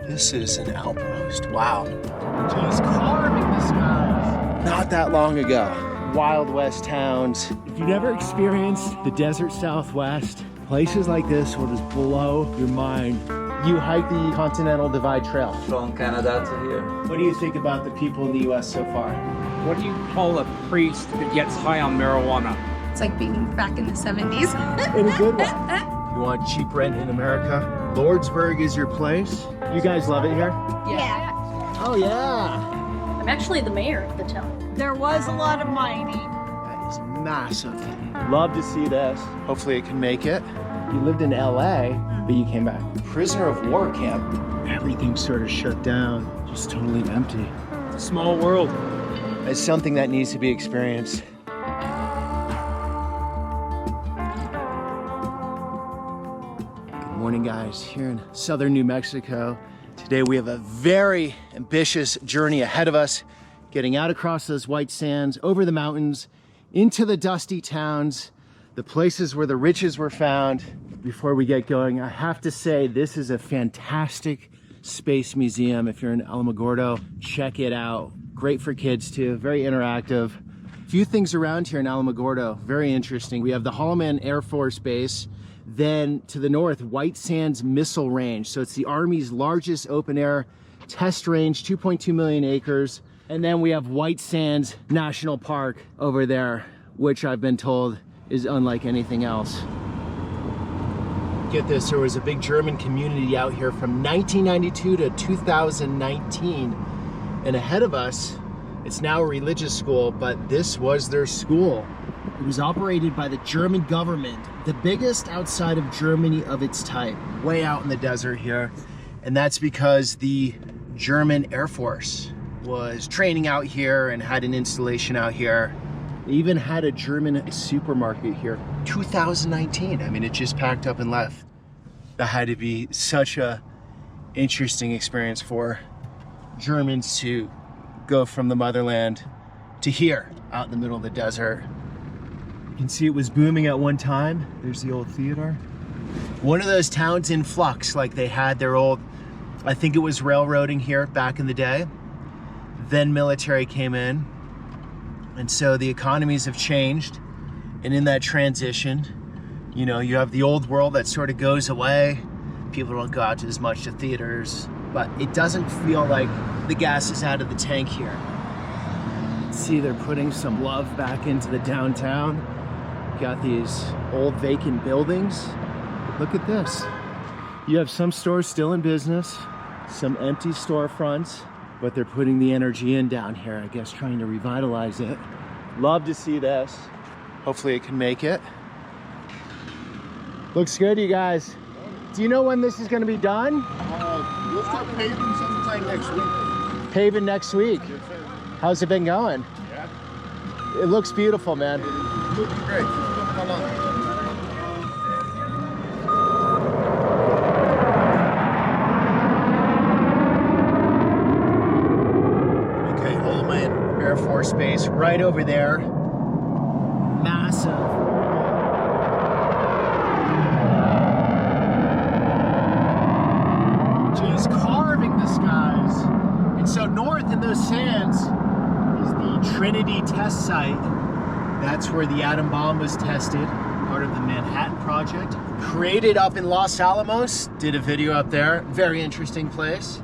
This is an outpost. Wow. Just carving the skies. Not that long ago, Wild West towns. If you've never experienced the desert Southwest, places like this will just blow your mind. You hike the Continental Divide Trail. From Canada to here. What do you think about the people in the US so far? What do you call a priest that gets high on marijuana? It's like being back in the 70s. In a good way. You want cheap rent in America? Lordsburg is your place. You guys love it here? Yeah. Oh yeah. I'm actually the mayor of the town. There was a lot of mining. That is massive. Love to see this. Hopefully it can make it. You lived in LA, but you came back. Prisoner of war camp. Everything's sort of shut down. Just totally empty. It's a small world. It's something that needs to be experienced. Good morning, guys. Here in southern New Mexico. Today we have a very ambitious journey ahead of us, getting out across those white sands, over the mountains, into the dusty towns, the places where the riches were found. Before we get going, I have to say this is a fantastic space museum. If you're in Alamogordo, check it out. Great for kids too, very interactive. Few things around here in Alamogordo, very interesting. We have the Holloman Air Force Base. Then to the north, White Sands Missile Range. So it's the Army's largest open air test range, 2.2 million acres. And then we have White Sands National Park over there, which I've been told is unlike anything else. Get this, there was a big German community out here from 1992 to 2019. And ahead of us, it's now a religious school, but this was their school. It was operated by the German government, the biggest outside of Germany of its type, way out in the desert here. And that's because the German Air Force was training out here and had an installation out here. They even had a German supermarket here. 2019, I mean, it just packed up and left. That had to be such a interesting experience for Germans to go from the motherland to here, out in the middle of the desert. You can see it was booming at one time. There's the old theater. One of those towns in flux, like they had their old, I think it was railroading here back in the day. Then military came in. And so the economies have changed. And in that transition, you know, you have the old world that sort of goes away. People don't go out to as much to theaters, but it doesn't feel like the gas is out of the tank here. See, they're putting some love back into the downtown. Got these old vacant buildings. Look at this. You have some stores still in business, some empty storefronts, but they're putting the energy in down here, I guess, trying to revitalize it. Love to see this. Hopefully it can make it. Looks good, you guys. Do you know when this is gonna be done? We'll start paving sometime next week. Paving next week. Yes, sir. How's it been going? Yeah. It looks beautiful, man. It's looking great. It's coming along. Okay, Holloman Air Force Base right over there. Massive. Just carving the skies. And so north in those sands is the Trinity test site. That's where the atom bomb was tested, part of the Manhattan Project. Created up in Los Alamos, did a video up there. Very interesting place,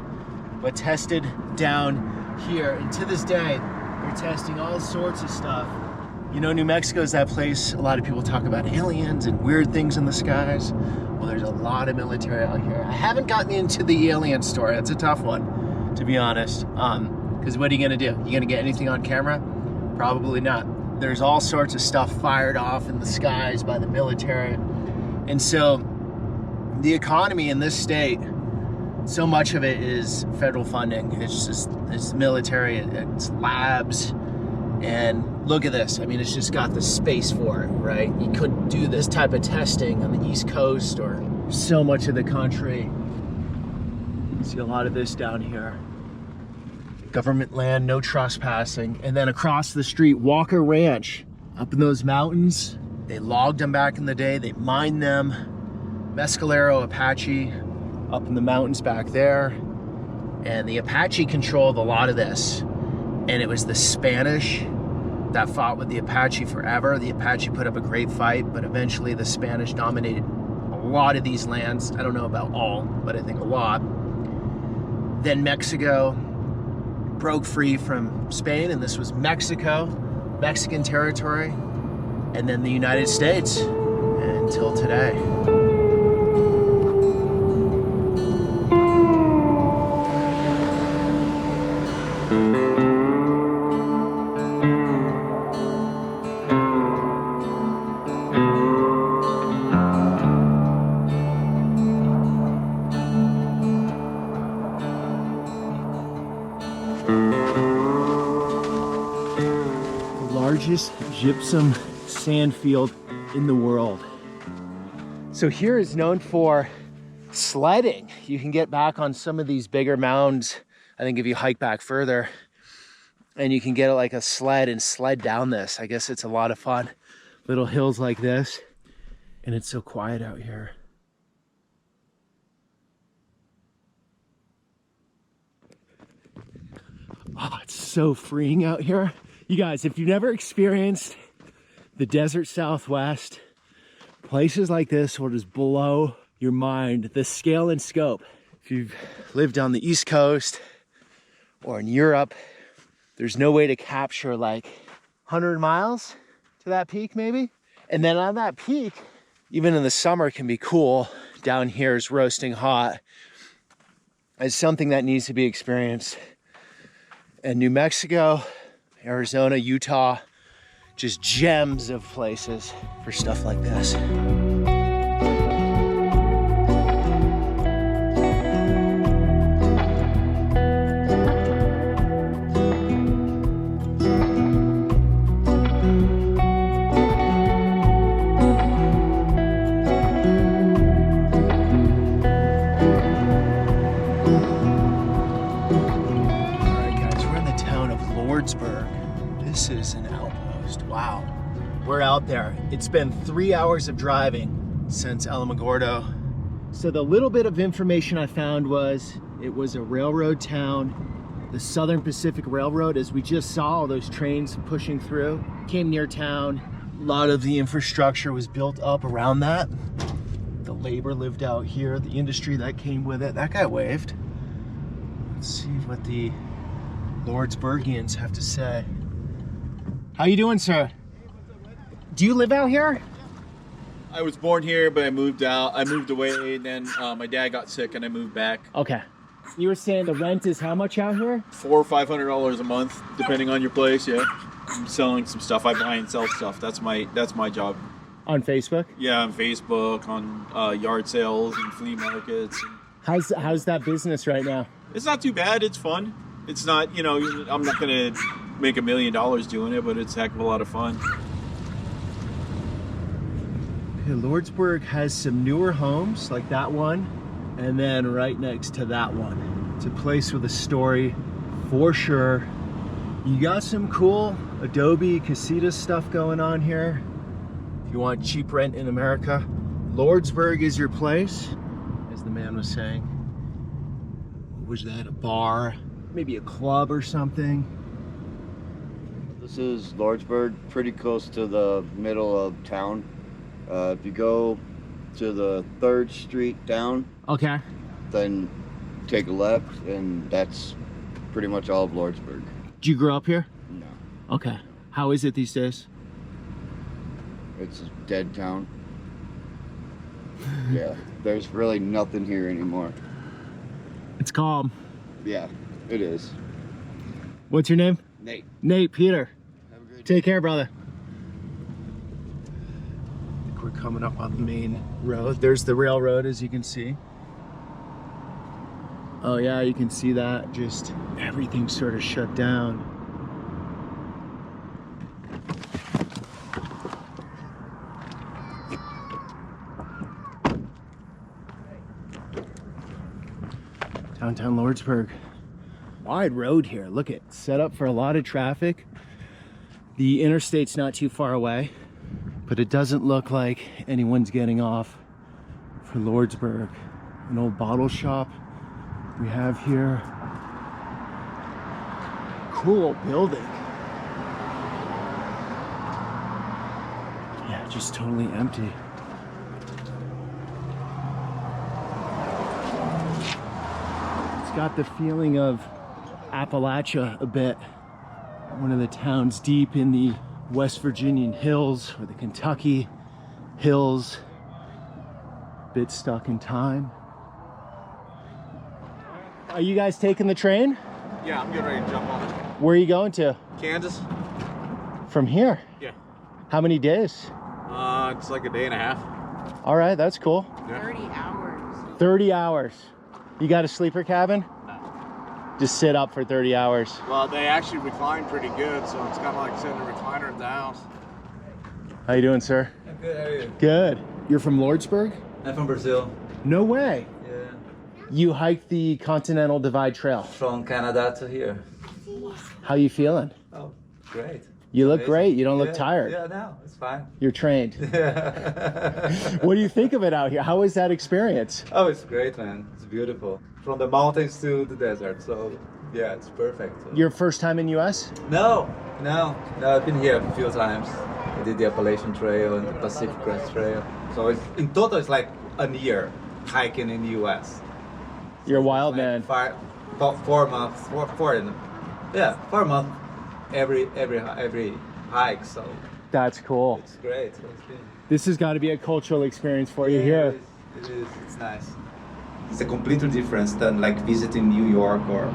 but tested down here. And to this day, they're testing all sorts of stuff. You know, New Mexico is that place, a lot of people talk about aliens and weird things in the skies. Well, there's a lot of military out here. I haven't gotten into the alien story. It's a tough one, to be honest. Because what are you gonna do? You gonna get anything on camera? Probably not. There's all sorts of stuff fired off in the skies by the military. And so the economy in this state, so much of it is federal funding. It's military, it's labs. And look at this. I mean, it's just got the space for it, right? You couldn't do this type of testing on the East Coast or so much of the country. You see a lot of this down here. Government land, no trespassing. And then across the street, Walker Ranch, up in those mountains. They logged them back in the day, they mined them. Mescalero, Apache, up in the mountains back there. And the Apache controlled a lot of this. And it was the Spanish that fought with the Apache forever. The Apache put up a great fight, but eventually the Spanish dominated a lot of these lands. I don't know about all, but I think a lot. Then Mexico broke free from Spain, and this was Mexico, Mexican territory, and then the United States until today. Largest gypsum sand field in the world. So here is known for sledding. You can get back on some of these bigger mounds, I think if you hike back further, and you can get like a sled and sled down this. I guess it's a lot of fun. Little hills like this, and it's so quiet out here. Oh, it's so freeing out here. You guys, if you've never experienced the desert Southwest, places like this will just blow your mind. The scale and scope. If you've lived on the East Coast or in Europe, there's no way to capture like 100 miles to that peak maybe. And then on that peak, even in the summer, can be cool. Down here is roasting hot. It's something that needs to be experienced. And New Mexico, Arizona, Utah, just gems of places for stuff like this. Lordsburg. This is an outpost. Wow. We're out there. It's been 3 hours of driving since Alamogordo. So the little bit of information I found was it was a railroad town. The Southern Pacific Railroad, as we just saw all those trains pushing through, came near town. A lot of the infrastructure was built up around that. The labor lived out here, the industry that came with it. That guy waved. Let's see what the Lordsburgians have to say. How you doing, sir? Do you live out here? I was born here, but I moved out. I moved away, and then my dad got sick, and I moved back. Okay. You were saying the rent is how much out here? $400 or $500 a month, depending on your place. Yeah, I'm selling some stuff. I buy and sell stuff. That's my job. On Facebook? Yeah, on Facebook, on yard sales and flea markets. How's that business right now? It's not too bad. It's fun. It's not, you know, I'm not gonna make $1 million doing it, but it's a heck of a lot of fun. Okay, Lordsburg has some newer homes like that one, and then right next to that one. It's a place with a story for sure. You got some cool Adobe Casitas stuff going on here. If you want cheap rent in America, Lordsburg is your place, as the man was saying. Was that a bar? Maybe a club or something? This is Lordsburg, pretty close to the middle of town. If you go to the 3rd Street down, okay, then take a left, and that's pretty much all of Lordsburg. Did you grow up here? No. Okay. How is it these days? It's a dead town. Yeah, there's really nothing here anymore. It's calm. Yeah, it is. What's your name? Nate. Nate, Peter. Have a great day. Take care, brother. I think we're coming up on the main road. There's the railroad, as you can see. Oh yeah, you can see that. Just everything sort of shut down. Downtown Lordsburg. Wide road here. Look at, set up for a lot of traffic. The interstate's not too far away, but it doesn't look like anyone's getting off for Lordsburg. An old bottle shop we have here. cool building. Yeah, just totally empty. It's got the feeling of Appalachia a bit. One of the towns deep in the West Virginian hills or the Kentucky hills. Bit stuck in time. Are you guys taking the train? Yeah, I'm getting ready to jump on it. Where are you going to? Kansas? From here? Yeah. How many days? It's like a day and a half. All right, that's cool. 30 hours. 30 hours. You got a sleeper cabin? No. Just sit up for 30 hours. Well, they actually recline pretty good, so it's kind of like sitting a recliner at the house. How you doing, sir? I'm good, how are you? Good. You're from Lordsburg? I'm from Brazil. No way. Yeah. You hiked the Continental Divide Trail. From Canada to here. How you feeling? Oh, great. You look Amazing. great. You don't look Yeah, tired. Yeah, no, it's fine. You're trained. Yeah. What do you think of it out here? How was that experience? Oh, it's great, man. It's beautiful. From the mountains to the desert, so yeah, it's perfect. So. Your first time in US? No, I've been here a few times. I did the Appalachian Trail and the Pacific Crest Trail. So in total, it's like a year hiking in the U.S. You're a wild Like man. 4 months, 4 months every hike. So That's cool. it's great. So it's been, This has got to be a cultural experience for you yeah, here. It is. It's nice. It's a completely difference than like visiting New York or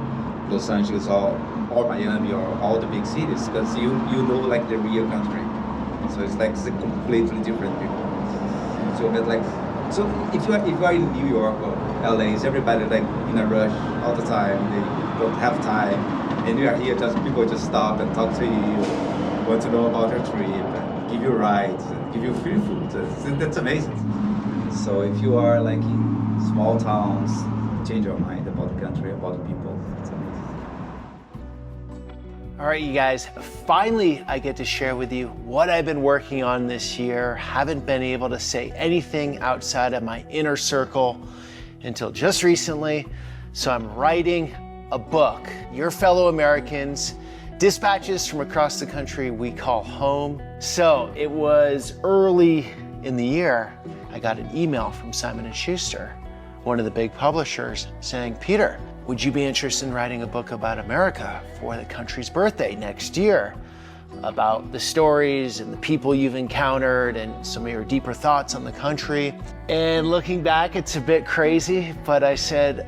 Los Angeles or Miami or all the big cities, because you know like the real country. So it's like it's a completely different people. So but like so if you are in New York or LA, is everybody like in a rush all the time? They don't have time, and you are here just people just stop and talk to you, want to know about your trip, and give you rides, and give you free food. That's amazing. So if you are like in small towns, change your mind about the country, about the people. It's amazing. All right, you guys, finally I get to share with you what I've been working on this year. Haven't been able to say anything outside of my inner circle until just recently. So I'm writing a book, Your Fellow Americans, dispatches from across the country we call home. So it was early in the year, I got an email from Simon & Schuster, one of the big publishers, saying, Peter, would you be interested in writing a book about America for the country's birthday next year? About the stories and the people you've encountered and some of your deeper thoughts on the country. And looking back, it's a bit crazy, but I said,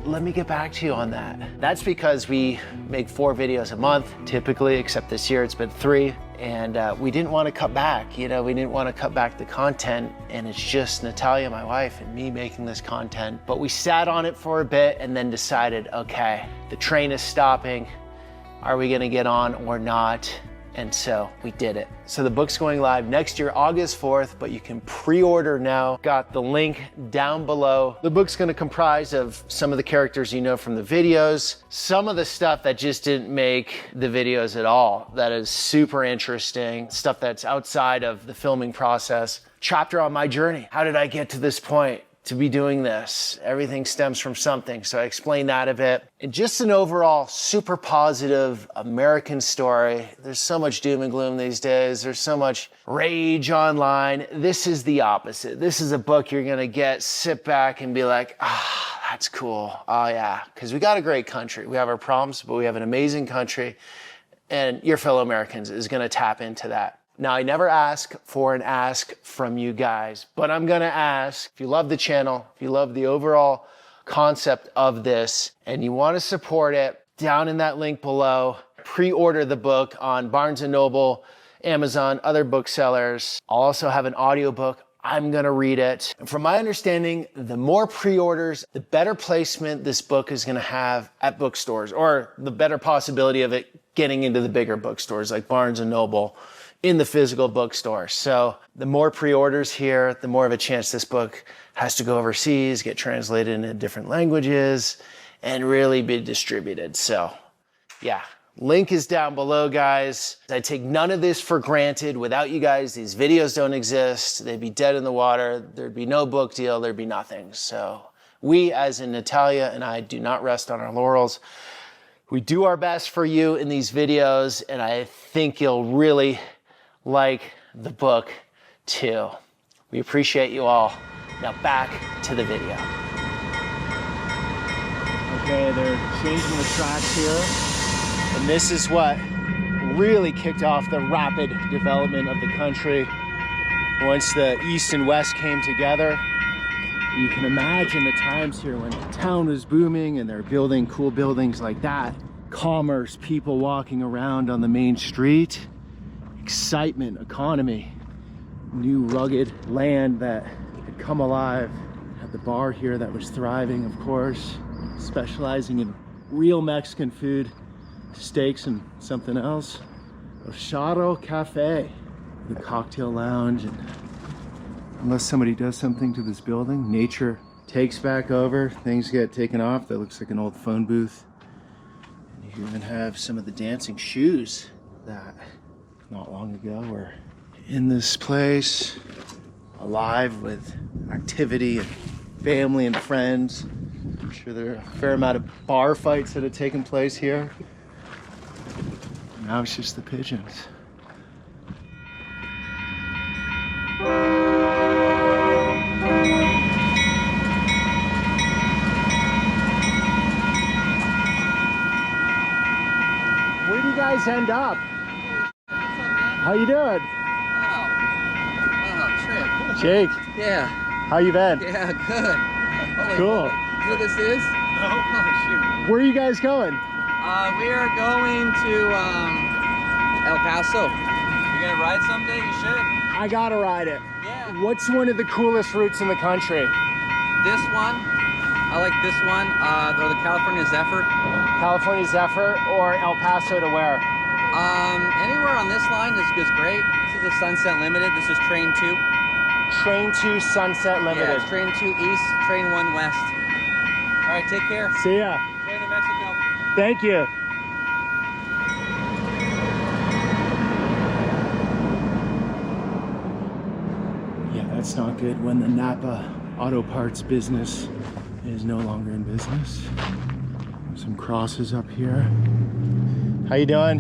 let me get back to you on that. That's because we make 4 videos a month, typically, except this year it's been 3. And we didn't want to cut back, we didn't want to cut back the content, and it's just Natalia, my wife, and me making this content. But we sat on it for a bit and then decided, okay, the train is stopping. Are we gonna get on or not? And so we did it. So the book's going live next year, August 4th, but you can pre-order now. Got the link down below. The book's gonna comprise of some of the characters you know from the videos, some of the stuff that just didn't make the videos at all, that is super interesting, stuff that's outside of the filming process. Chapter on my journey. How did I get to this point? To be doing this. Everything stems from something. So I explain that a bit. And just an overall super positive American story. There's so much doom and gloom these days. There's so much rage online. This is the opposite. This is a book you're gonna sit back and be like, that's cool. Oh yeah, because we got a great country. We have our problems, but we have an amazing country. And Your Fellow Americans is gonna tap into that. Now, I never ask for an ask from you guys, but I'm gonna ask, if you love the channel, if you love the overall concept of this, and you wanna support it, down in that link below, pre-order the book on Barnes & Noble, Amazon, other booksellers. I'll also have an audiobook. I'm gonna read it. And from my understanding, the more pre-orders, the better placement this book is gonna have at bookstores, or the better possibility of it getting into the bigger bookstores like Barnes & Noble, in the physical bookstore. So the more pre-orders here, the more of a chance this book has to go overseas, get translated into different languages, and really be distributed. So yeah, link is down below, guys. I take none of this for granted. Without you guys, these videos don't exist. They'd be dead in the water. There'd be no book deal. There'd be nothing. So we, as in Natalia and I, do not rest on our laurels. We do our best for you in these videos, and I think you'll really like the book too. We appreciate you all. Now back to the video. Okay, they're changing the tracks here. And this is what really kicked off the rapid development of the country. Once the East and West came together, you can imagine the times here when the town was booming and they're building cool buildings like that. Commerce, people walking around on the main street, excitement, economy, new rugged land that had come alive. Had the bar here that was thriving, of course, specializing in real Mexican food, steaks and something else. Osharo Cafe, the cocktail lounge, and unless somebody does something to this building, nature takes back over, things get taken off. That looks like an old phone booth. And you even have some of the dancing shoes that not long ago were in this place, alive with activity and family and friends. I'm sure there are a fair amount of bar fights that have taken place here. Now it's just the pigeons. Where do you guys end up? How you doing? Wow, trip. Jake, Yeah, how you been? yeah, good. Holy Cool. moly. You know what this is? No. Oh, shoot. Where are you guys going? We are going to El Paso. You're gonna ride someday? You should. I gotta ride it. Yeah. What's one of the coolest routes in the country? This one, I like this one, or the California Zephyr. California Zephyr or El Paso to where? Anywhere on this line is great. This is the Sunset Limited. This is Train 2. Train 2 Sunset Limited. Yeah, it's Train 2 East, Train 1 West. All right, take care. See ya. Enjoy New Mexico. Thank you. Yeah, that's not good when the Napa Auto Parts business is no longer in business. Some crosses up here. How you doing?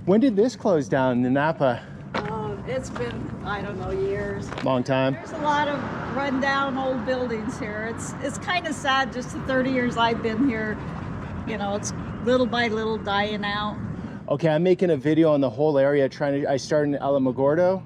When did this close down, the Napa? Oh, it's been, I don't know, years. Long time. There's a lot of rundown old buildings here. It's kind of sad, just the 30 years I've been here, you know, it's little by little dying out. Okay, I'm making a video on the whole area I started in Alamogordo.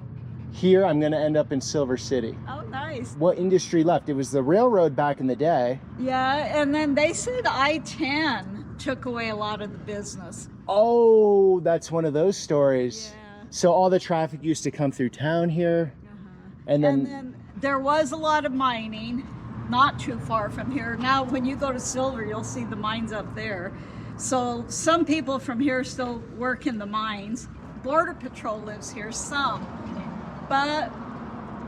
Here, I'm gonna end up in Silver City. Oh, nice. What industry left? It was the railroad back in the day. Yeah, and then they said I-10 took away a lot of the business. Oh, that's one of those stories. Yeah. So all the traffic used to come through town here, and then There was a lot of mining, not too far from here. Now, when you go to Silver, you'll see the mines up there. So some people from here still work in the mines. Border Patrol lives here, some. But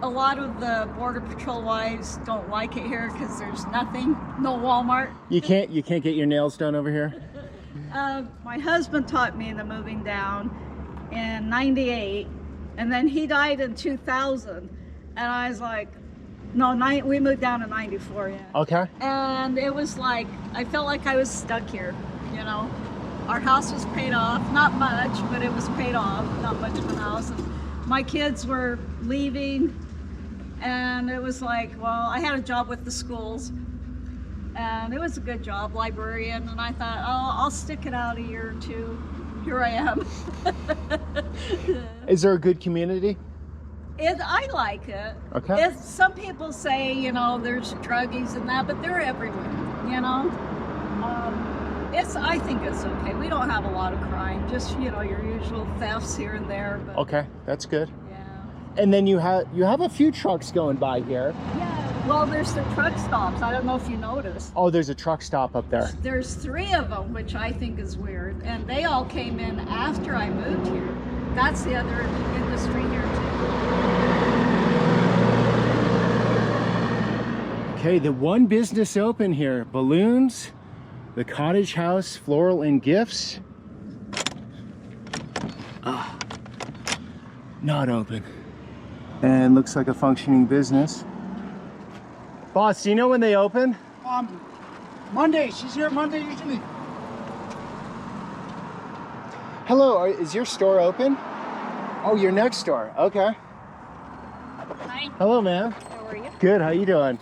a lot of the Border Patrol wives don't like it here because there's nothing, no Walmart. you can't get your nails done over here. My husband taught me the moving down in '98, and then he died in 2000. And I was like, no, we moved down in '94, yeah. Okay. And it was like, I felt like I was stuck here, you know. Our house was paid off, not much, but it was paid off, not much of a house. And my kids were leaving, and it was like, well, I had a job with the schools, and it was a good job, librarian, and I thought, oh, I'll stick it out a year or two. Here I am. Is there a good community? I like it. Okay. Some people say, you know, there's druggies and that, but they're everywhere, you know. I think it's okay. We don't have a lot of crime, just, you know, your usual thefts here and there. But, Okay, that's good. yeah. And then you have a few trucks going by here. Yeah, well, there's the truck stops. I don't know if you noticed. Oh, there's a truck stop up there. There's 3 of them, which I think is weird, and they all came in after I moved here. That's the other industry here too. Okay, the one business open here, balloons, the cottage house, floral and gifts. Not open. And looks like a functioning business. Boss, do you know when they open? Monday. She's here Monday usually. Hello, is your store open? Oh, your next door. Okay. Hi. Hello, ma'am. How are you? Good, how you doing?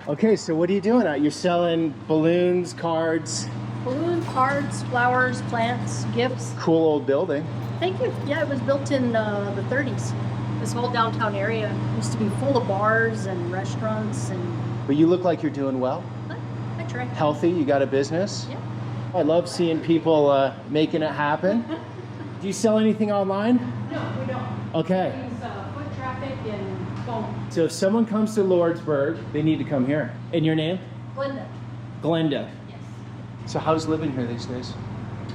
Okay, so what are you doing out? You're selling balloons, cards. Balloon, cards, flowers, plants, gifts. Cool old building. Thank you. Yeah, it was built in the 30s. This whole downtown area used to be full of bars and restaurants and... But you look like you're doing well. I try. Healthy, you got a business. Yeah. I love seeing people making it happen. Do you sell anything online? No, we don't. Okay. We use foot traffic and phone. So if someone comes to Lordsburg, they need to come here. And your name? Glenda. Glenda. Yes. So how's living here these days?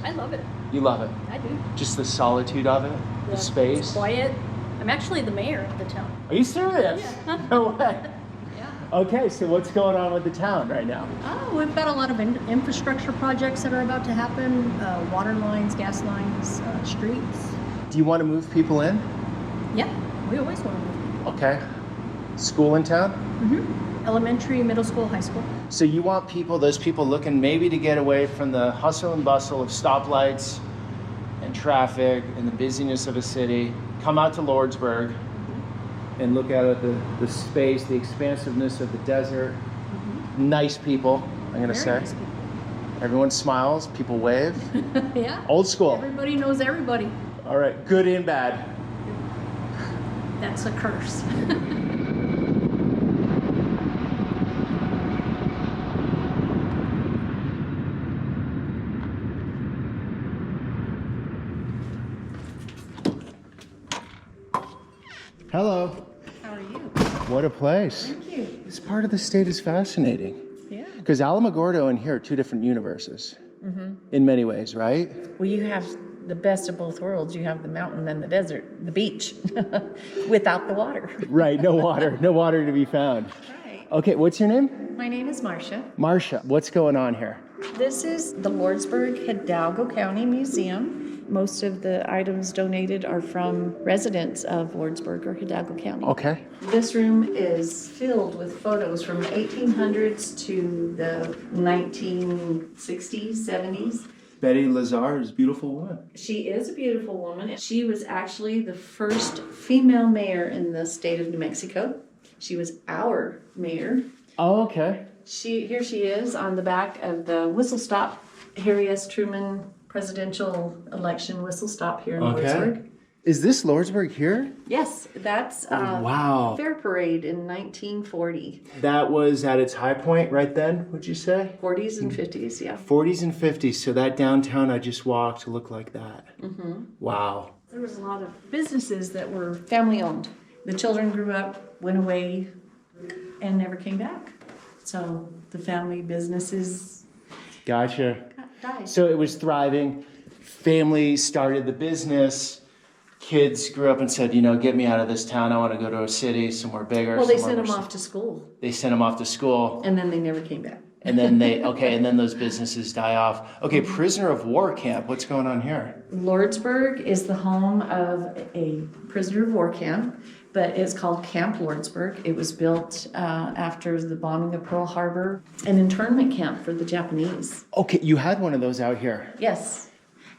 I love it. You love it? I do. Just the solitude of it? The space? It's quiet. I'm actually the mayor of the town. Are you serious? Yeah. No way. Yeah. Okay, so what's going on with the town right now? Oh, we've got a lot of infrastructure projects that are about to happen. Water lines, gas lines, streets. Do you want to move people in? Yeah, we always want to move. Okay. School in town? Mm-hmm. Elementary, middle school, high school. So you want people, those people looking maybe to get away from the hustle and bustle of stoplights and traffic and the busyness of a city, come out to Lordsburg and look out at the space, the expansiveness of the desert. Mm-hmm. Nice people, I'm gonna say. Nice people. Everyone smiles, people wave. Yeah. Old school. Everybody knows everybody. All right, good and bad. That's a curse. Hello. How are you? What a place. Thank you. This part of the state is fascinating. Yeah. Because Alamogordo and here are two different universes. Mm-hmm. In many ways, right? Well, you have the best of both worlds. You have the mountain and the desert, the beach, without the water. Right, no water to be found. Right. Okay, what's your name? My name is Marcia. Marcia, what's going on here? This is the Lordsburg Hidalgo County Museum. Most of the items donated are from residents of Lordsburg or Hidalgo County. Okay. This room is filled with photos from the 1800s to the 1960s, 70s. Betty Lazar is a beautiful woman. She is a beautiful woman. She was actually the first female mayor in the state of New Mexico. She was our mayor. Oh, okay. Here she is on the back of the whistle stop, Harry S. Truman presidential election whistle stop here in Lordsburg. Is this Lordsburg here? Yes, that's wow. Fair Parade in 1940. That was at its high point right then, would you say? 40s and 50s, yeah. 40s and 50s. So that downtown I just walked looked like that. Mm-hmm. Wow. There was a lot of businesses that were family owned. The children grew up, went away, and never came back. So the family businesses Gotcha. died. So it was thriving. Family started the business. Kids grew up and said, you know, get me out of this town. I want to go to a city, somewhere bigger. Well, they sent them off to school. They sent them off to school. And then they never came back. And then and then those businesses die off. Okay, prisoner of war camp. What's going on here? Lordsburg is the home of a prisoner of war camp, but it's called Camp Lordsburg. It was built after the bombing of Pearl Harbor, an internment camp for the Japanese. Okay, you had one of those out here. Yes.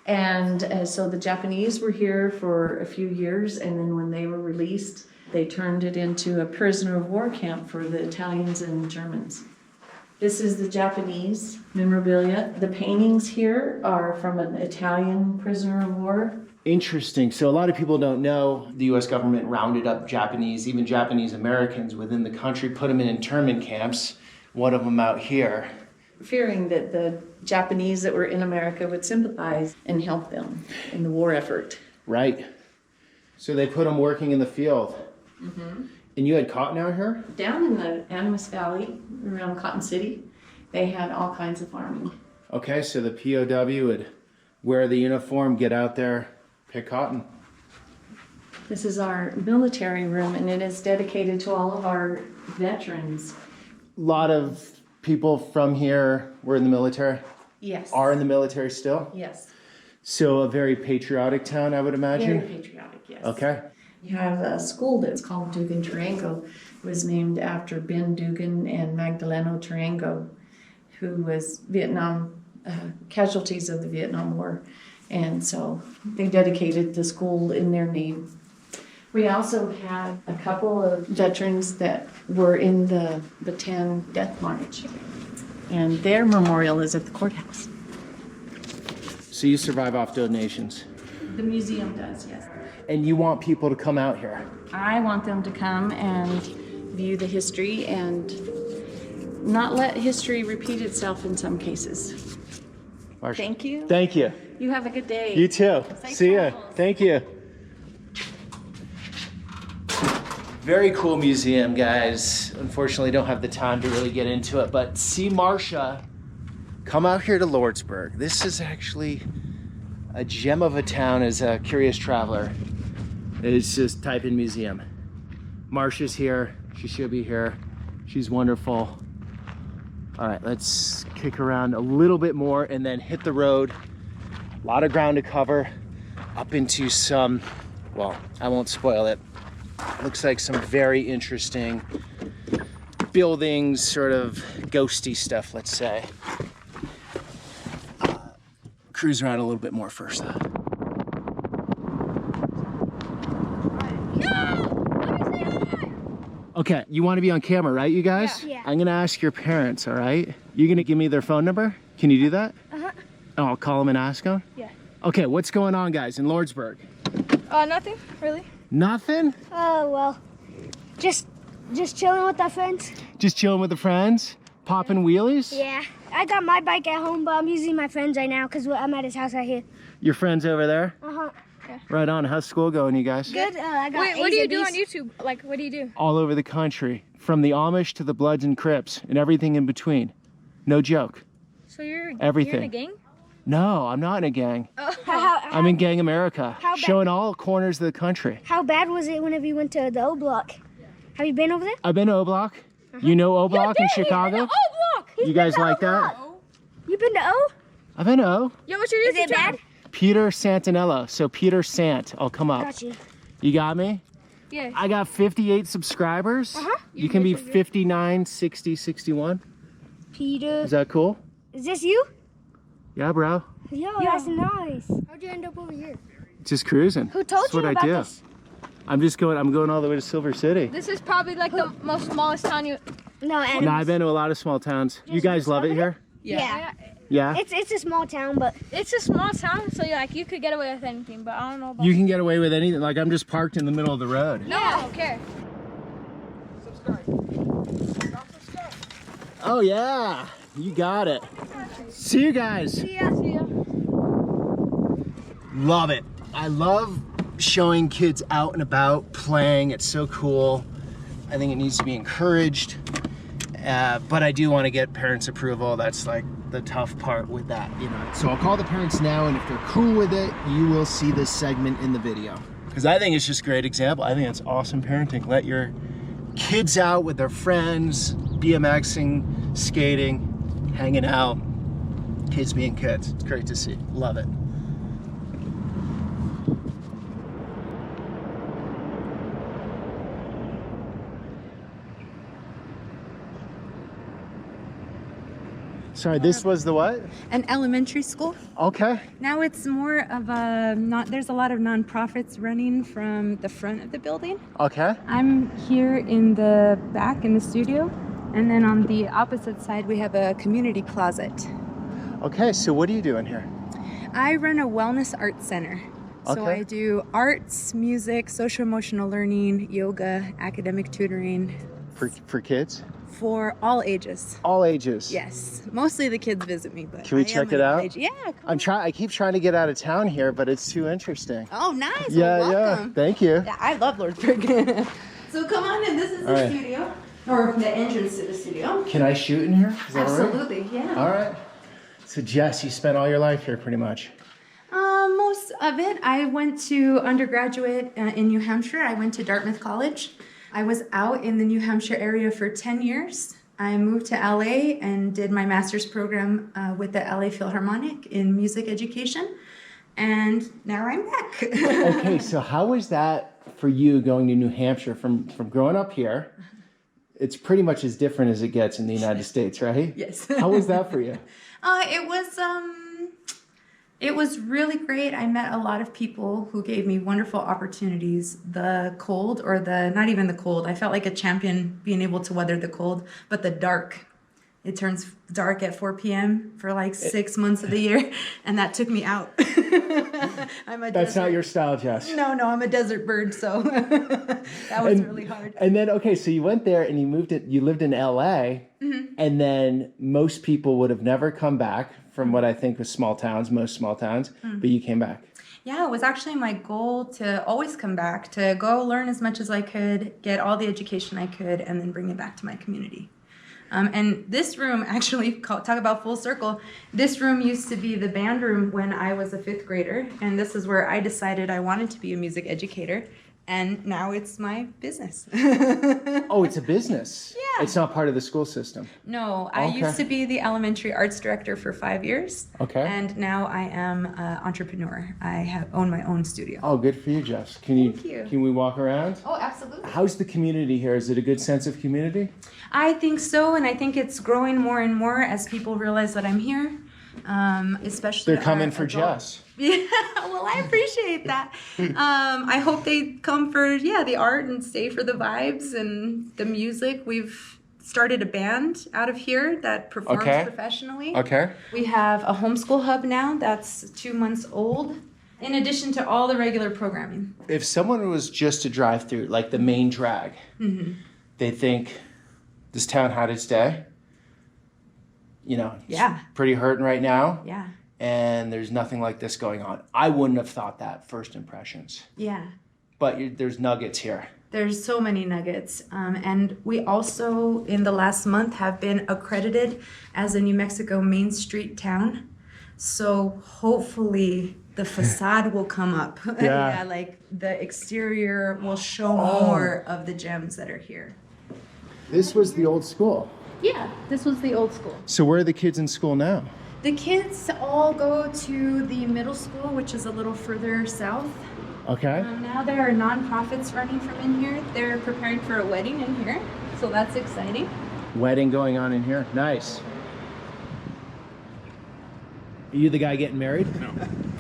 And so the Japanese were here for a few years, and then when they were released, they turned it into a prisoner of war camp for the Italians and Germans. This is the Japanese memorabilia. The paintings here are from an Italian prisoner of war. Interesting. So a lot of people don't know the U.S. government rounded up Japanese, even Japanese Americans within the country, put them in internment camps, one of them out here. Fearing that the Japanese that were in America would sympathize and help them in the war effort. Right. So they put them working in the field. Mm-hmm. And you had cotton out here? Down in the Animas Valley, around Cotton City, they had all kinds of farming. Okay, so the POW would wear the uniform, get out there, pick cotton. This is our military room, and it is dedicated to all of our veterans. A lot of people from here were in the military? Yes. Are in the military still? Yes. So a very patriotic town, I would imagine? Very patriotic, yes. Okay. You have a school that's called Dugan Tarango. It was named after Ben Dugan and Magdaleno Tarango, who was Vietnam casualties of the Vietnam War. And so they dedicated the school in their name. We also had a couple of veterans that were in the Bataan Death March, and their memorial is at the courthouse. So you survive off donations? The museum does, yes. And you want people to come out here? I want them to come and view the history and not let history repeat itself in some cases. Marsha. Thank you. Thank you. You have a good day. You too. Safe See ya. travels. Thank you. Very cool museum, guys. Unfortunately, don't have the time to really get into it, but see Marsha come out here to Lordsburg. This is actually a gem of a town as a curious traveler. It's just type in museum. Marsha's here. She should be here. She's wonderful. All right, let's kick around a little bit more and then hit the road. A lot of ground to cover up into some, well, I won't spoil it. Looks like some very interesting buildings, sort of ghosty stuff, let's say. Cruise around a little bit more first though. Okay, you want to be on camera, right, you guys? Yeah. I'm gonna ask your parents, all right? You're gonna give me their phone number? Can you do that? Uh-huh. Oh, I'll call them and ask them? Yeah. Okay, what's going on, guys, in Lordsburg? Nothing, really. Nothing? Oh, well, just chilling with our friends. Just chilling with the friends? Popping wheelies? Yeah. I got my bike at home, but I'm using my friend's right now because I'm at his house right here. Your friends over there? Uh-huh. Right on. How's school going, you guys? Good. I got Wait, what A's do you and do B's. on YouTube? Like, what do you do? All over the country, from the Amish to the Bloods and Crips and everything in between. No joke. So you're Everything. You're in a gang? No, I'm not in a gang. How I'm in Gang America, How bad- showing all corners of the country. How bad was it whenever you went to the O Block? Have you been over there? I've been to O-Block. You know O-Block in He's Chicago? been to O Block. You guys like that? You been to O? I've been to O. Yo, what's your Is YouTube it bad? channel? Peter Santenello. So Peter Sant. I'll come up. Got you. You got me? Yeah. I got 58 subscribers. You can be 59, 60, 61. Peter. Is that cool? Is this you? Yeah, bro. Yo, that's nice. How'd you end up over here? Just cruising. Who told That's you what about I do. this? I'm going all the way to Silver City. This is probably like the most smallest town you. No, and No, I've been to a lot of small towns. You guys love it here? yeah. Yeah? It's a small town, but It's a small town, so you could get away with anything. But I don't know about. You can get away with anything. Like, I'm just parked in the middle of the road. No, I don't care. Oh, yeah. You got it. See you guys. See ya. Love it. I love showing kids out and about, playing. It's so cool. I think it needs to be encouraged. But I do want to get parents' approval. That's like the tough part with that, you know. So I'll call the parents now, and if they're cool with it, you will see this segment in the video. Because I think it's just a great example. I think it's awesome parenting. Let your kids out with their friends, BMXing, skating, hanging out, kids being kids. It's great to see. Love it. Sorry, this was the what? An elementary school. Okay. Now it's more of a there's a lot of nonprofits running from the front of the building. Okay. I'm here in the back in the studio, and then on the opposite side we have a community closet. Okay, so what are you doing here? I run a wellness arts center. So Okay. I do arts, music, social emotional learning, yoga, academic tutoring For kids? for all ages. All ages? Yes. Mostly the kids visit me, but Can we I am check it an out? age- Yeah. Come I keep trying to get out of town here, but it's too interesting. Oh, nice. Yeah, Well, yeah. welcome. Thank you. Yeah, I love Lordsburg. So come on in. This is All the right. studio, or the entrance to the studio. Can I shoot in here? Is that all right? Absolutely, yeah. All right. So Jess, you spent all your life here pretty much. Most of it. I went to undergraduate in New Hampshire. I went to Dartmouth College. I was out in the New Hampshire area for 10 years. I moved to LA and did my master's program with the LA Philharmonic in music education. And now I'm back. Okay, so how was that for you going to New Hampshire from growing up here? It's pretty much as different as it gets in the United States, right? Yes. How was that for you? It was It was really great. I met a lot of people who gave me wonderful opportunities. The cold, or not even the cold, I felt like a champion being able to weather the cold, but the dark. It turns dark at 4 p.m. for like 6 months of the year, and that took me out. That's not your style, Jess. No, I'm a desert bird, so that was really hard. And then, okay, so you went there and you lived in LA, and then most people would have never come back from what I think was most small towns, but you came back. Yeah, it was actually my goal to always come back, to go learn as much as I could, get all the education I could, and then bring it back to my community. And this room, actually, talk about full circle, this room used to be the band room when I was a 5th grader, and this is where I decided I wanted to be a music educator, and now it's my business. Oh, it's a business? Yeah. It's not part of the school system? No, I used to be the elementary arts director for 5 years. Okay. And now I am an entrepreneur. I own my own studio. Oh, good for you, Jess. Thank you. Can we walk around? Oh, absolutely. How's the community here? Is it a good sense of community? I think so, and I think it's growing more and more as people realize that I'm here. Especially they're coming for Jess. Yeah, well, I appreciate that. I hope they come for the art and stay for the vibes and the music. We've started a band out of here that performs professionally. Okay. We have a homeschool hub now that's 2 months old, in addition to all the regular programming. If someone was just to drive through, like the main drag, they think this town had its day. You know, it's pretty hurting right now. Yeah. And there's nothing like this going on. I wouldn't have thought that first impressions. Yeah. But there's nuggets here. There's so many nuggets. And we also, in the last month, have been accredited as a New Mexico Main Street town. So hopefully the facade will come up. Yeah. Like the exterior will show more of the gems that are here. This was the old school. Yeah, this was the old school. So where are the kids in school now? The kids all go to the middle school, which is a little further south. Okay. Now there are nonprofits running from in here. They're preparing for a wedding in here, so that's exciting. Wedding going on in here. Nice. Are you the guy getting married? No.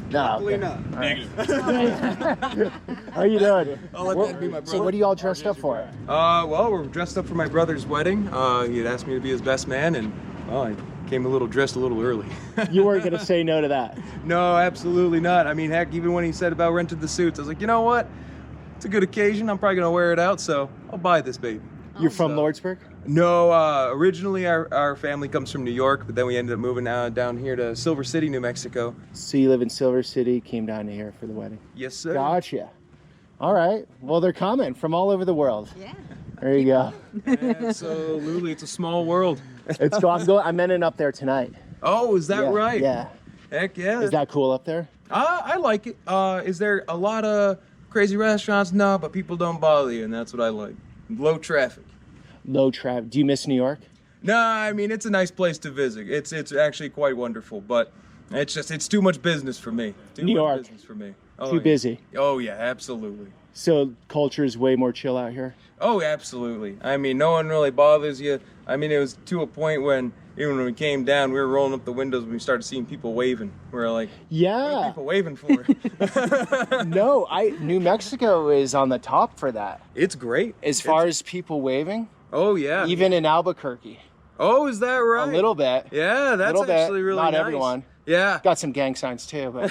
No. Probably not. Negative. How you doing? I'll let that be my brother. So what are you all dressed up for? Well, we're dressed up for my brother's wedding. He had asked me to be his best man, and well, I came dressed a little early. You weren't going to say no to that. No, absolutely not. I mean, heck, even when he said about renting the suits, I was like, you know what? It's a good occasion. I'm probably going to wear it out, so I'll buy this baby. You're from Lordsburg? No, originally our family comes from New York, but then we ended up moving down here to Silver City, New Mexico. So you live in Silver City, came down to here for the wedding? Yes, sir. Gotcha. All right. Well, they're coming from all over the world. Yeah. There you go. Absolutely. It's a small world. It's cool. I'm ending up there tonight. Oh, is that right? Yeah. Heck yeah. Is that cool up there? I like it. Is there a lot of crazy restaurants? No, but people don't bother you, and that's what I like. Low traffic. Low traffic. Do you miss New York? No, I mean, it's a nice place to visit. It's actually quite wonderful, but it's too much business for me. New York. Business for me. Too busy. Oh yeah, absolutely. So culture is way more chill out here? Oh, absolutely. I mean, no one really bothers you. I mean, it was to a point when, even when we came down, we were rolling up the windows when we started seeing people waving. We were like, yeah. What are people waving for? No, New Mexico is on the top for that. It's great. As far as people waving? Oh, yeah. Even in Albuquerque. Oh, is that right? A little bit. Yeah, that's actually really nice. Not everyone. Yeah. Got some gang signs too, but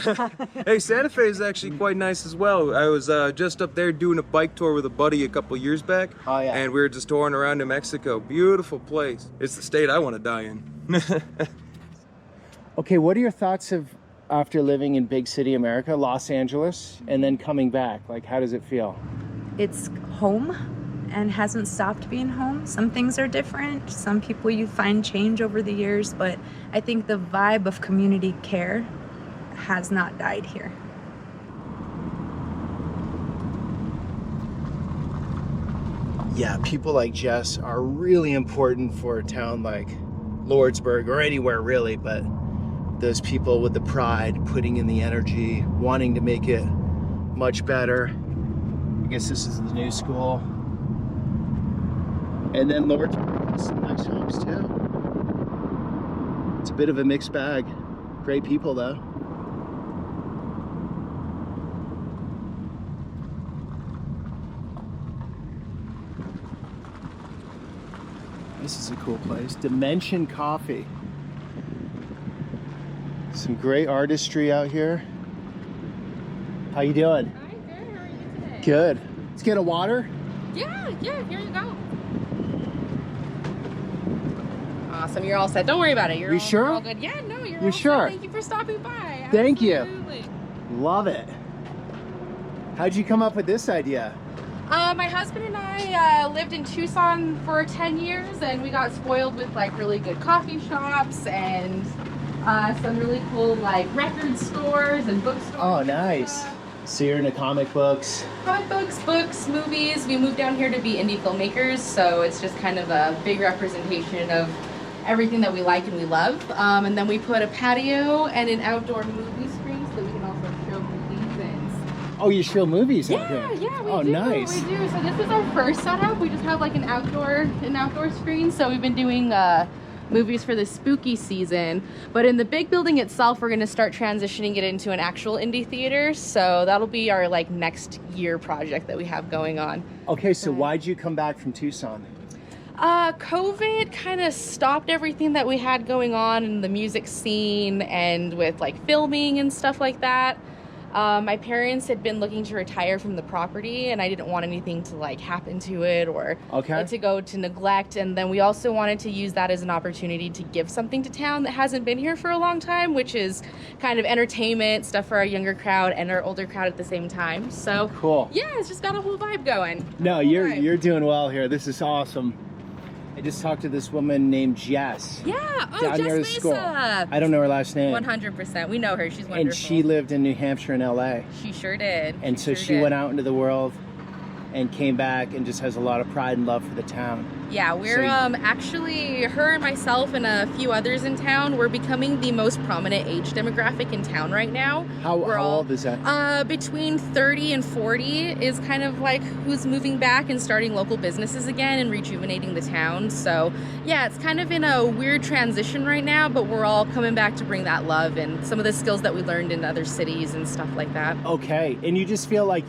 hey, Santa Fe is actually quite nice as well. I was just up there doing a bike tour with a buddy a couple years back. Oh yeah. And we were just touring around New Mexico. Beautiful place. It's the state I want to die in. Okay, what are your thoughts after living in big city America, Los Angeles, and then coming back? Like, how does it feel? It's home and hasn't stopped being home. Some things are different. Some people you find change over the years, but I think the vibe of community care has not died here. Yeah, people like Jess are really important for a town like Lordsburg, or anywhere really, but those people with the pride, putting in the energy, wanting to make it much better. I guess this is the new school. And then Lordsburg has some nice homes too. It's a bit of a mixed bag. Great people though. This is a cool place. Dimension Coffee. Some great artistry out here. How you doing? I'm good. How are you today? Good. Let's get a water. Yeah, here you go. Awesome, you're all set. Don't worry about it. You're sure? all good. Yeah, no, you're You all sure? set. Thank you for stopping by. Thank you. Absolutely. Love it. How'd you come up with this idea? My husband and I lived in Tucson for 10 years, and we got spoiled with like really good coffee shops and some really cool like record stores and bookstores. Oh, nice. So you're into comic books. Comic books, movies. We moved down here to be indie filmmakers, so it's just kind of a big representation of everything that we like and we love. And then we put a patio and an outdoor movie screen so that we can also show movies. And Oh, you show movies out here? yeah, we Oh, do. nice. We do. So this is our first setup. We just have like an outdoor screen. So we've been doing movies for the spooky season, but in the big building itself, we're going to start transitioning it into an actual indie theater. So that'll be our like next year project that we have going on. Okay, so why'd you come back from Tucson? COVID kind of stopped everything that we had going on in the music scene and with like filming and stuff like that. My parents had been looking to retire from the property, and I didn't want anything to like happen to it or to go to neglect. And then we also wanted to use that as an opportunity to give something to town that hasn't been here for a long time, which is kind of entertainment stuff for our younger crowd and our older crowd at the same time. So cool. Yeah, it's just got a whole vibe going. No, you're doing well here. This is awesome. I just talked to this woman named Jess. Yeah, down Jess near the Mesa. school. I don't know her last name. 100%. We know her. She's wonderful. And she lived in New Hampshire and LA. She sure did. And so she went out into the world and came back and just has a lot of pride and love for the town. Yeah, we're actually, her and myself and a few others in town, we're becoming the most prominent age demographic in town right now. How old is that? Between 30 and 40 is kind of like who's moving back and starting local businesses again and rejuvenating the town. So yeah, it's kind of in a weird transition right now, but we're all coming back to bring that love and some of the skills that we learned in other cities and stuff like that. Okay, and you just feel like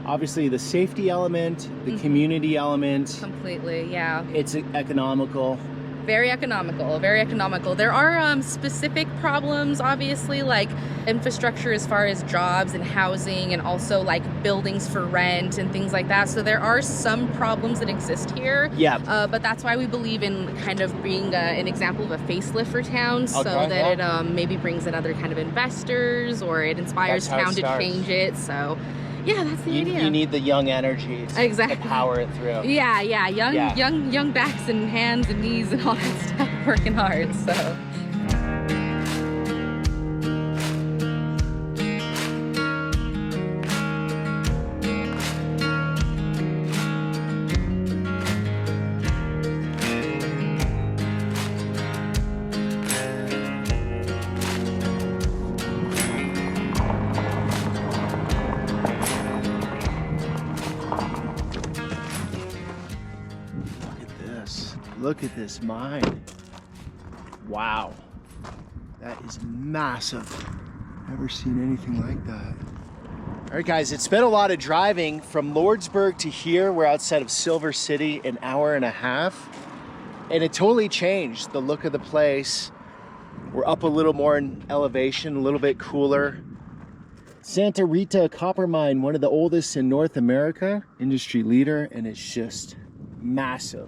obviously the safety element, the community element. Completely, yeah. It's economical. Very economical, very economical. There are specific problems, obviously, like infrastructure as far as jobs and housing and also like buildings for rent and things like that. So there are some problems that exist here. Yeah. But that's why we believe in kind of being an example of a facelift for town so that it maybe brings in other kind of investors or it inspires town to change it. So yeah, that's the idea. You need the young energy to power it through. Yeah, young backs and hands and knees and all that stuff, working hard. So. Look at this mine. Wow. That is massive. Never seen anything like that. All right, guys, it's been a lot of driving from Lordsburg to here. We're outside of Silver City, an hour and a half. And it totally changed the look of the place. We're up a little more in elevation, a little bit cooler. Santa Rita copper mine, one of the oldest in North America, industry leader, and it's just massive.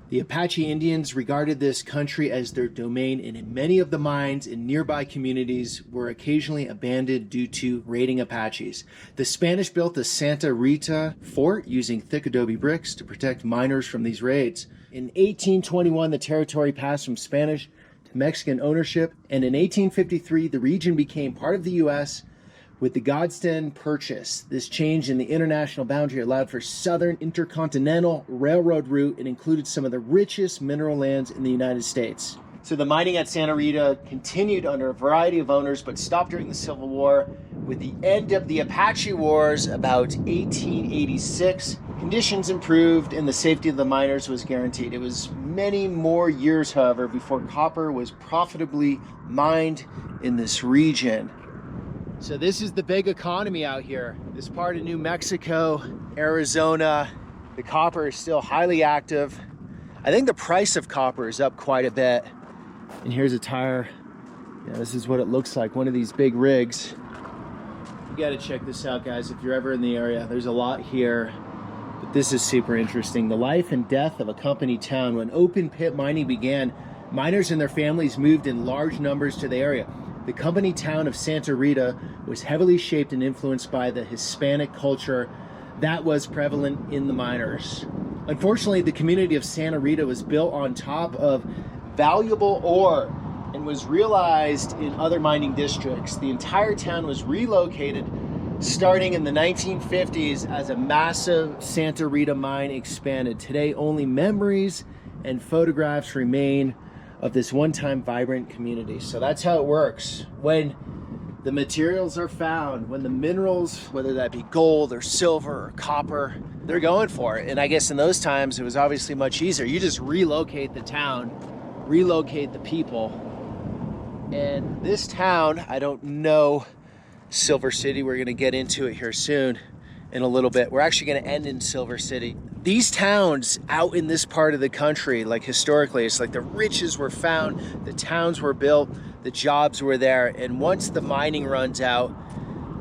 The Apache Indians regarded this country as their domain, and in many of the mines in nearby communities were occasionally abandoned due to raiding Apaches. The Spanish built the Santa Rita fort using thick adobe bricks to protect miners from these raids. In 1821, the territory passed from Spanish to Mexican ownership, and in 1853, the region became part of the U.S., with the Gadsden Purchase. This change in the international boundary allowed for Southern Intercontinental Railroad route and included some of the richest mineral lands in the United States. So the mining at Santa Rita continued under a variety of owners, but stopped during the Civil War. With the end of the Apache Wars about 1886, conditions improved and the safety of the miners was guaranteed. It was many more years, however, before copper was profitably mined in this region. So this is the big economy out here. This part of New Mexico, Arizona, the copper is still highly active. I think the price of copper is up quite a bit. And here's a tire. Yeah, this is what it looks like, one of these big rigs. You gotta check this out, guys, if you're ever in the area. There's a lot here, but this is super interesting. The life and death of a company town. When open pit mining began, miners and their families moved in large numbers to the area. The company town of Santa Rita was heavily shaped and influenced by the Hispanic culture that was prevalent in the miners. Unfortunately, the community of Santa Rita was built on top of valuable ore and was realized in other mining districts. The entire town was relocated starting in the 1950s as a massive Santa Rita mine expanded. Today, only memories and photographs remain of this one-time vibrant community. So that's how it works. When the materials are found, when the minerals, whether that be gold or silver or copper, they're going for it. And I guess in those times, it was obviously much easier. You just relocate the town, relocate the people. And this town, I don't know Silver City. We're gonna get into it here soon in a little bit. We're actually gonna end in Silver City. These towns out in this part of the country, like historically, it's like the riches were found, the towns were built, the jobs were there. And once the mining runs out,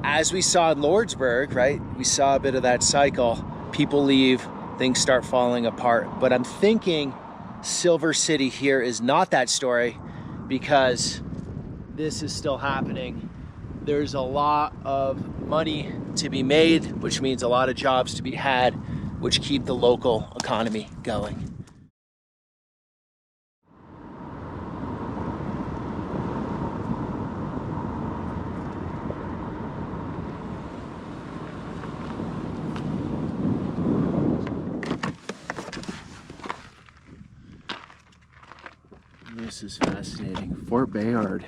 as we saw in Lordsburg, right? We saw a bit of that cycle. People leave, things start falling apart. But I'm thinking Silver City here is not that story, because this is still happening. There's a lot of money to be made, which means a lot of jobs to be had, which keep the local economy going. This is fascinating. Fort Bayard.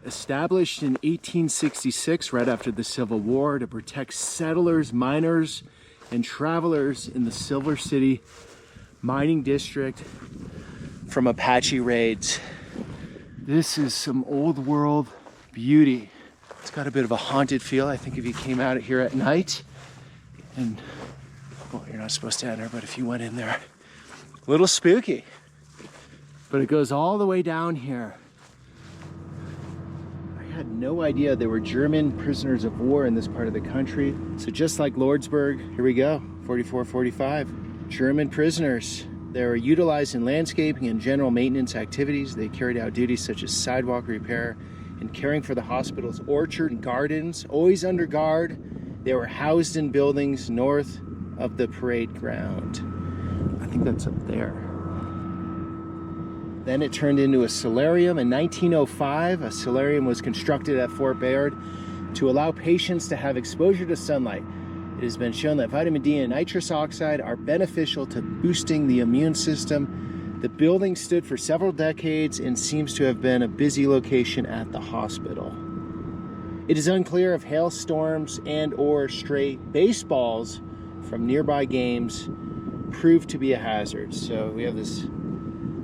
Established in 1866, right after the Civil War, to protect settlers, miners, and travelers in the Silver City mining district from Apache raids. This is some old world beauty. It's got a bit of a haunted feel. I think if you came out here at night and, well, you're not supposed to enter, but if you went in there, a little spooky. But it goes all the way down here. I had no idea there were German prisoners of war in this part of the country. So just like Lordsburg, here we go, 4445. German prisoners. They were utilized in landscaping and general maintenance activities. They carried out duties such as sidewalk repair and caring for the hospital's orchard and gardens, always under guard. They were housed in buildings north of the parade ground. I think that's up there. Then it turned into a solarium. In 1905, a solarium was constructed at Fort Bayard to allow patients to have exposure to sunlight. It has been shown that vitamin D and nitrous oxide are beneficial to boosting the immune system. The building stood for several decades and seems to have been a busy location at the hospital. It is unclear if hailstorms and/or stray baseballs from nearby games proved to be a hazard. So we have this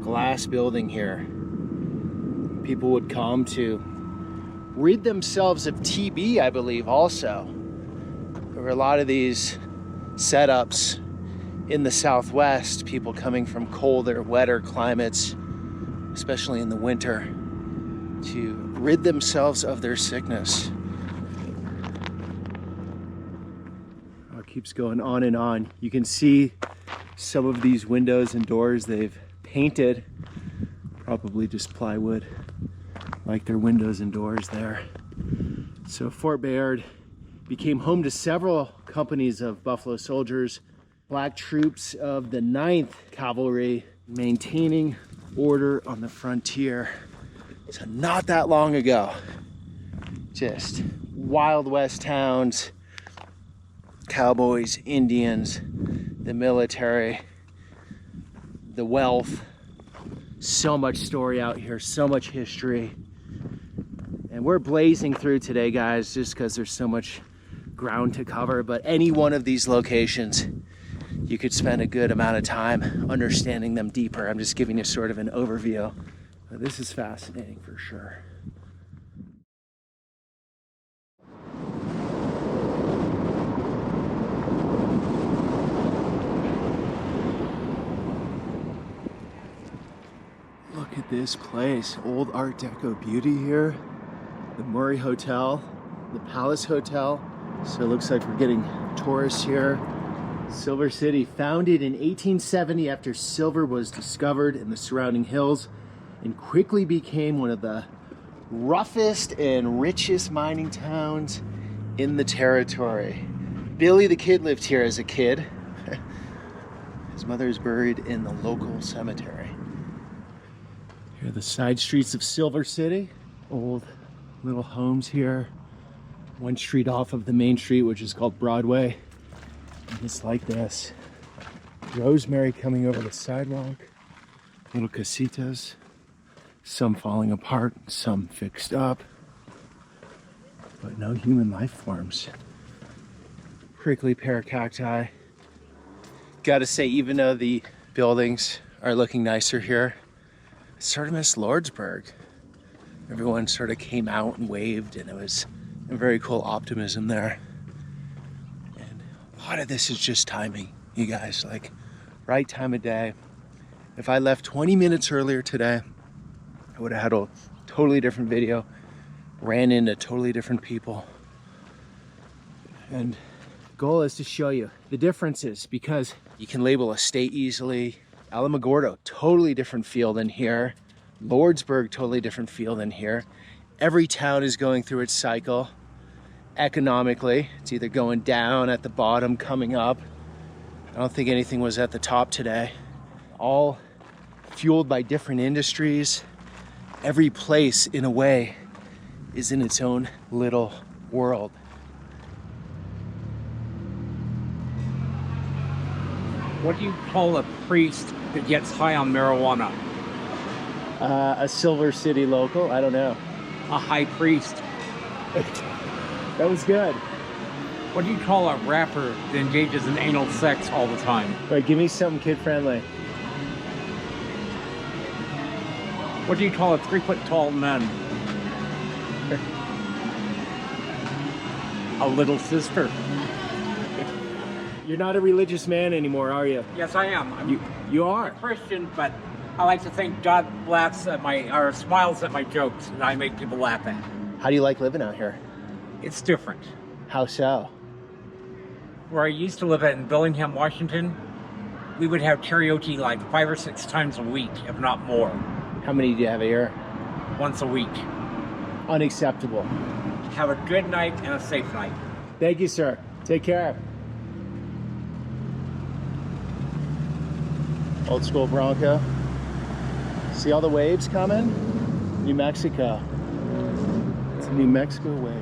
glass building here. People would come to rid themselves of TB, I believe, also. There were a lot of these setups in the Southwest, people coming from colder, wetter climates, especially in the winter, to rid themselves of their sickness. Oh, it keeps going on and on. You can see some of these windows and doors they've painted, probably just plywood, like their windows and doors there. So Fort Bayard became home to several companies of Buffalo Soldiers, black troops of the 9th Cavalry, maintaining order on the frontier. So not that long ago, just Wild West towns, cowboys, Indians, the military, the wealth, so much story out here, so much history. And we're blazing through today, guys, just because there's so much ground to cover. But any one of these locations, you could spend a good amount of time understanding them deeper. I'm just giving you sort of an overview. But this is fascinating for sure. this place. Old Art Deco beauty here. The Murray Hotel, the Palace Hotel. So it looks like we're getting tourists here. Silver City, founded in 1870 after silver was discovered in the surrounding hills, and quickly became one of the roughest and richest mining towns in the territory. Billy the Kid lived here as a kid. His mother is buried in the local cemetery. Here are the side streets of Silver City. Old little homes here. One street off of the main street, which is called Broadway. And it's like this. Rosemary coming over the sidewalk. Little casitas. Some falling apart, some fixed up. But no human life forms. Prickly pear cacti. Gotta say, even though the buildings are looking nicer here, I sort of miss Lordsburg. Everyone sort of came out and waved, and it was a very cool optimism there. And a lot of this is just timing, you guys, like right time of day. If I left 20 minutes earlier today, I would have had a totally different video, ran into totally different people. And the goal is to show you the differences, because you can label a state easily. Alamogordo, totally different feel than here. Lordsburg, totally different feel than here. Every town is going through its cycle. Economically, it's either going down at the bottom, coming up. I don't think anything was at the top today. All fueled by different industries. Every place, in a way, is in its own little world. What do you call a priest that gets high on marijuana? A Silver City local? I don't know. A high priest. That was good. What do you call a rapper that engages in anal sex all the time? Wait, give me something kid-friendly. What do you call a 3-foot-tall man? A little sister. You're not a religious man anymore, are you? Yes, I am. You are? I'm a Christian, but I like to think God laughs at or smiles at my jokes that I make people laugh at. How do you like living out here? It's different. How so? Where I used to live in Bellingham, Washington, we would have karaoke like 5 or 6 times a week, if not more. How many do you have a year? Once a week. Unacceptable. Have a good night and a safe night. Thank you, sir. Take care. Old school Bronco. See all the waves coming? New Mexico. It's a New Mexico wave.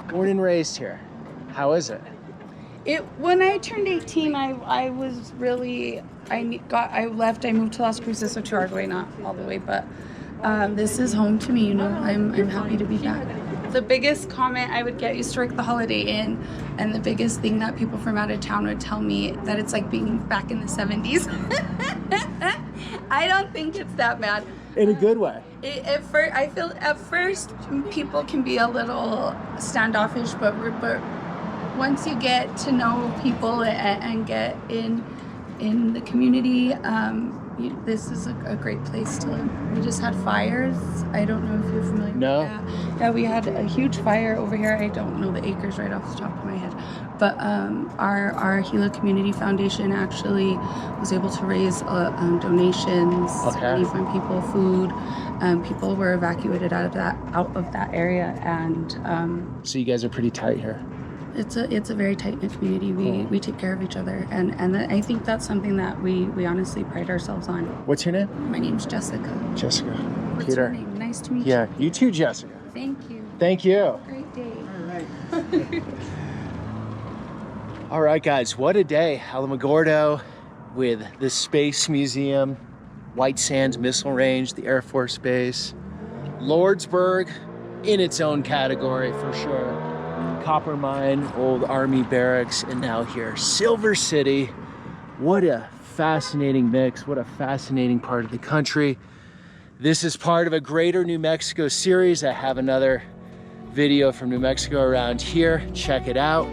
Born and raised here. How is it? When I turned 18, I was really, I moved to Las Cruces, so 2 hours away, not all the way, but this is home to me, you know. I'm happy to be back. The biggest comment I would get, you strike the Holiday Inn, and the biggest thing that people from out of town would tell me that it's like being back in the 70s. I don't think it's that bad. In a good way. I feel at first people can be a little standoffish, but once you get to know people and get in the community, this is a great place to live. We just had fires. I don't know if you're familiar. No. Yeah, we had a huge fire over here. I don't know the acres right off the top of my head, but our Gila Community Foundation actually was able to raise donations, money from people, food. People were evacuated out of that area, and so you guys are pretty tight here. It's a very tight-knit community. We take care of each other, and I think that's something that we honestly pride ourselves on. What's your name? My name's Jessica. Jessica. What's Peter. your name? Nice to meet you. Yeah, you too, Jessica. Thank you. Thank you. Great day. All right. All right, guys, what a day. Alamogordo with the Space Museum, White Sands Missile Range, the Air Force Base, Lordsburg in its own category for sure. Copper Mine, old Army barracks, and now here, Silver City. What a fascinating mix. What a fascinating part of the country. This is part of a greater New Mexico series. I have another video from New Mexico around here. Check it out.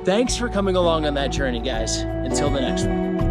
Thanks for coming along on that journey, guys. Until the next one.